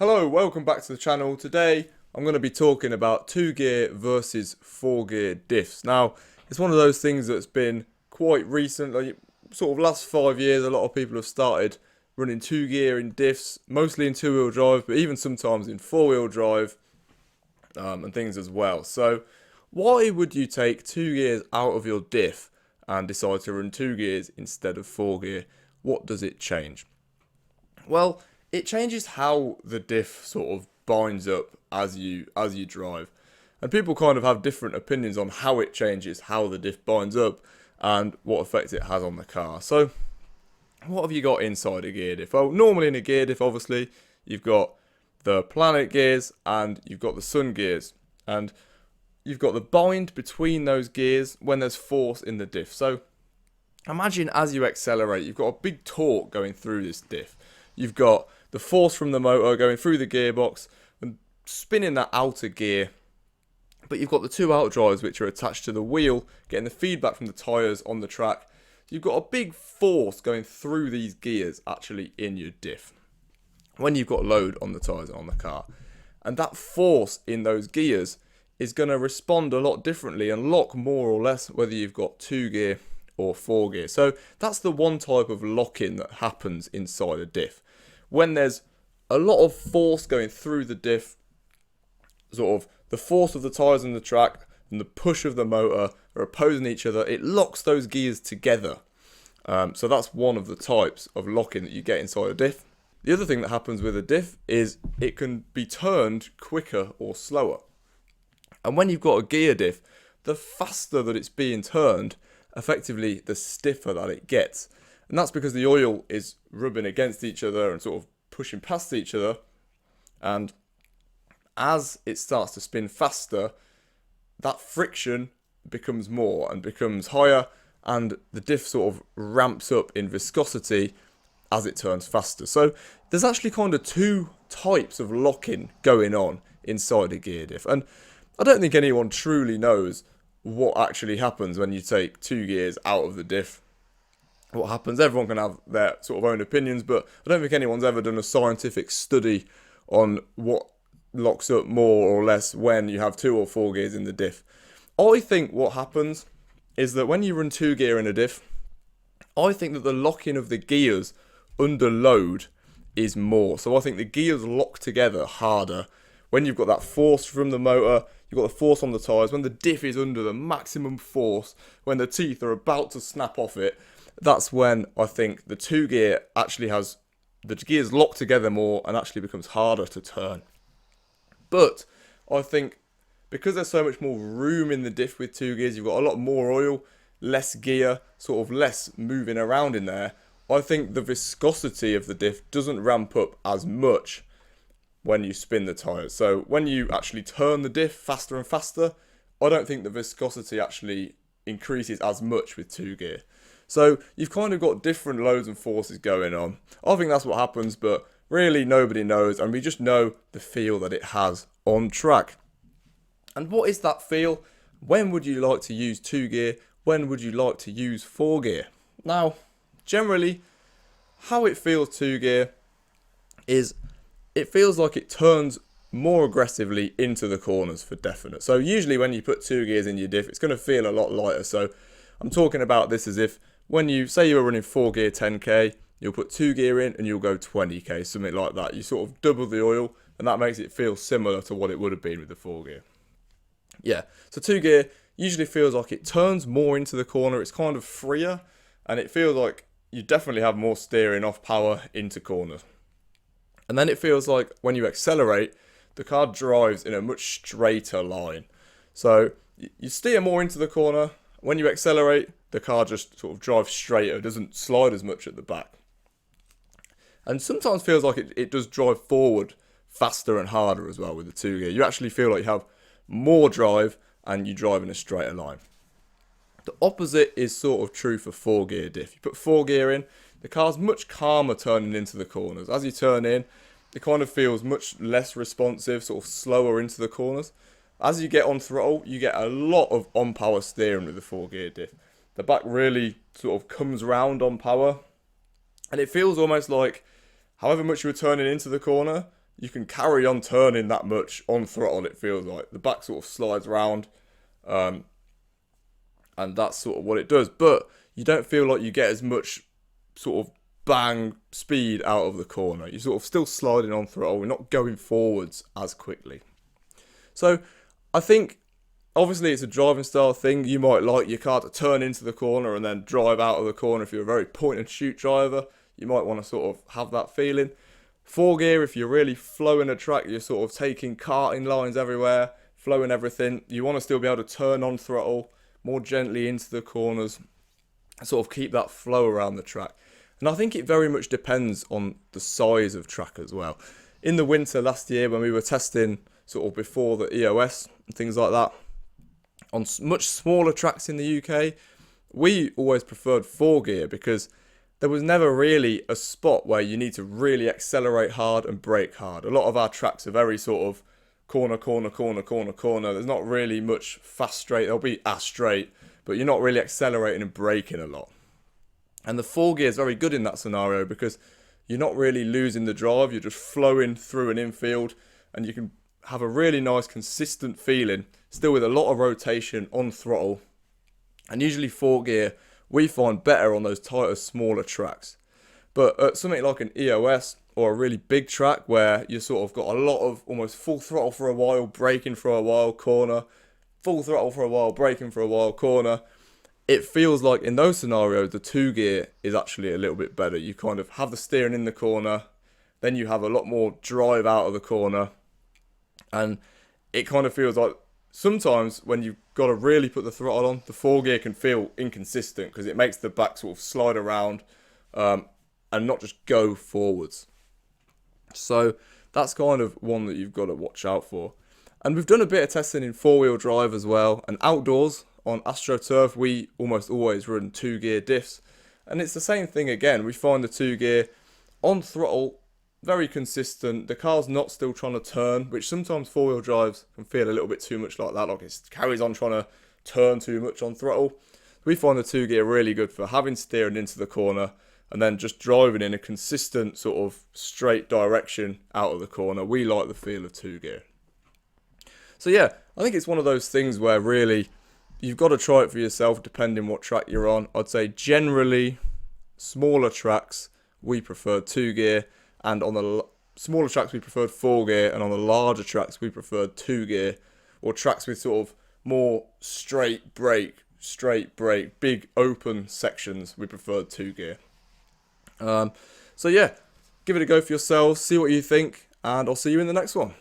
Hello, welcome back to the channel. Today I'm going to be talking about 2-gear versus 4-gear diffs. Now, it's one of those things that's been quite recent, like sort of last 5 years. A lot of people have started running 2-gear in diffs, mostly in 2-wheel drive, but even sometimes in 4-wheel drive and things as well. So why would you take 2 gears out of your diff and decide to run 2 gears instead of 4-gear? What does it change? Well, it changes how the diff sort of binds up as you drive. And people kind of have different opinions on how it changes, how the diff binds up, and what effect it has on the car. So, what have you got inside a gear diff? Well, normally in a gear diff, obviously, you've got the planet gears and you've got the sun gears. And you've got the bind between those gears when there's force in the diff. So, imagine as you accelerate, you've got a big torque going through this diff. You've got the force from the motor going through the gearbox and spinning that outer gear. But you've got the two outdrives which are attached to the wheel, getting the feedback from the tyres on the track. You've got a big force going through these gears actually in your diff when you've got load on the tyres and on the car. And that force in those gears is going to respond a lot differently and lock more or less whether you've got 2-gear or 4-gear. So that's the one type of lock-in that happens inside a diff. When there's a lot of force going through the diff, sort of the force of the tyres and the track and the push of the motor are opposing each other, it locks those gears together. So that's one of the types of lock-in that you get inside a diff. The other thing that happens with a diff is it can be turned quicker or slower. And when you've got a gear diff, the faster that it's being turned, effectively the stiffer that it gets. And that's because the oil is rubbing against each other and sort of pushing past each other. And as it starts to spin faster, that friction becomes more and becomes higher, and the diff sort of ramps up in viscosity as it turns faster. So there's actually kind of two types of lock-in going on inside a gear diff. And I don't think anyone truly knows what actually happens when you take 2 gears out of the diff. What happens, everyone can have their sort of own opinions, but I don't think anyone's ever done a scientific study on what locks up more or less when you have 2 or 4 gears in the diff. I think what happens is that when you run 2 gear in a diff, I think that the lock-in of the gears under load is more. So I think the gears lock together harder when you've got that force from the motor. You've got the force on the tyres. When the diff is under the maximum force, when the teeth are about to snap off it, that's when I think the 2 gear actually has the gears locked together more and actually becomes harder to turn. But I think because there's so much more room in the diff with 2 gears, you've got a lot more oil, less gear, sort of less moving around in there. I think the viscosity of the diff doesn't ramp up as much when you spin the tyres. So when you actually turn the diff faster and faster, I don't think the viscosity actually increases as much with 2 gear. So you've kind of got different loads and forces going on. I think that's what happens, but really nobody knows, and we just know the feel that it has on track. And what is that feel? When would you like to use 2 gear? When would you like to use 4 gear? Now, generally, how it feels 2 gear is it feels like it turns more aggressively into the corners for definite. So usually when you put 2 gears in your diff, it's going to feel a lot lighter. So I'm talking about this as if when you say you were running 4 gear 10k, you'll put 2 gear in and you'll go 20k, something like that. You sort of double the oil, and that makes it feel similar to what it would have been with the 4 gear. Yeah, so 2 gear usually feels like it turns more into the corner. It's kind of freer, and it feels like you definitely have more steering off power into corners. And then it feels like when you accelerate, the car drives in a much straighter line. So you steer more into the corner. When you accelerate, the car just sort of drives straighter, doesn't slide as much at the back. And sometimes feels like it does drive forward faster and harder as well with the 2 gear. You actually feel like you have more drive and you drive in a straighter line. The opposite is sort of true for 4 gear diff. You put 4 gear in, the car's much calmer turning into the corners. As you turn in, it kind of feels much less responsive, sort of slower into the corners. As you get on throttle, you get a lot of on-power steering with the 4 gear diff. The back really sort of comes round on power, and it feels almost like however much you were turning into the corner, you can carry on turning that much on throttle, it feels like. The back sort of slides around, and that's sort of what it does. But you don't feel like you get as much sort of bang speed out of the corner. You're sort of still sliding on throttle. We're not going forwards as quickly. So I think obviously it's a driving style thing. You might like your car to turn into the corner and then drive out of the corner. If you're a very point and shoot driver, you might want to sort of have that feeling. 4-gear, if you're really flowing a track, you're sort of taking karting lines everywhere, flowing everything. You want to still be able to turn on throttle more gently into the corners, sort of keep that flow around the track. And I think it very much depends on the size of track as well. In the winter last year, when we were testing sort of before the EOS and things like that, on much smaller tracks in the UK, we always preferred 4-gear because there was never really a spot where you need to really accelerate hard and brake hard. A lot of our tracks are very sort of corner, corner, corner, corner, corner. There's not really much fast straight. There'll be a straight, but you're not really accelerating and braking a lot. And the 4-gear is very good in that scenario because you're not really losing the drive. You're just flowing through an infield and you can have a really nice consistent feeling, still with a lot of rotation on throttle. And usually 4-gear we find better on those tighter, smaller tracks. But at something like an EOS or a really big track where you sort of got a lot of almost full throttle for a while, braking for a while, corner, full throttle for a while, braking for a while, corner, it feels like in those scenarios the 2-gear is actually a little bit better. You kind of have the steering in the corner, then you have a lot more drive out of the corner, and it kind of feels like sometimes when you've got to really put the throttle on, the 4-gear can feel inconsistent because it makes the back sort of slide around and not just go forwards. So that's kind of one that you've got to watch out for. And we've done a bit of testing in 4-wheel drive as well, and outdoors on AstroTurf we almost always run 2-gear diffs, and it's the same thing again. We find the 2-gear on throttle very consistent. The car's not still trying to turn, which sometimes 4-wheel drives can feel a little bit too much like that, like it carries on trying to turn too much on throttle. We find the 2-gear really good for having steering into the corner and then just driving in a consistent sort of straight direction out of the corner. We like the feel of 2-gear. So yeah, I think it's one of those things where really you've got to try it for yourself depending what track you're on. I'd say generally smaller tracks we prefer 2-gear, and on the smaller tracks we preferred 4-gear, and on the larger tracks we preferred 2-gear, or tracks with sort of more straight brake, big open sections we preferred 2-gear. So yeah, give it a go for yourselves, see what you think, and I'll see you in the next one.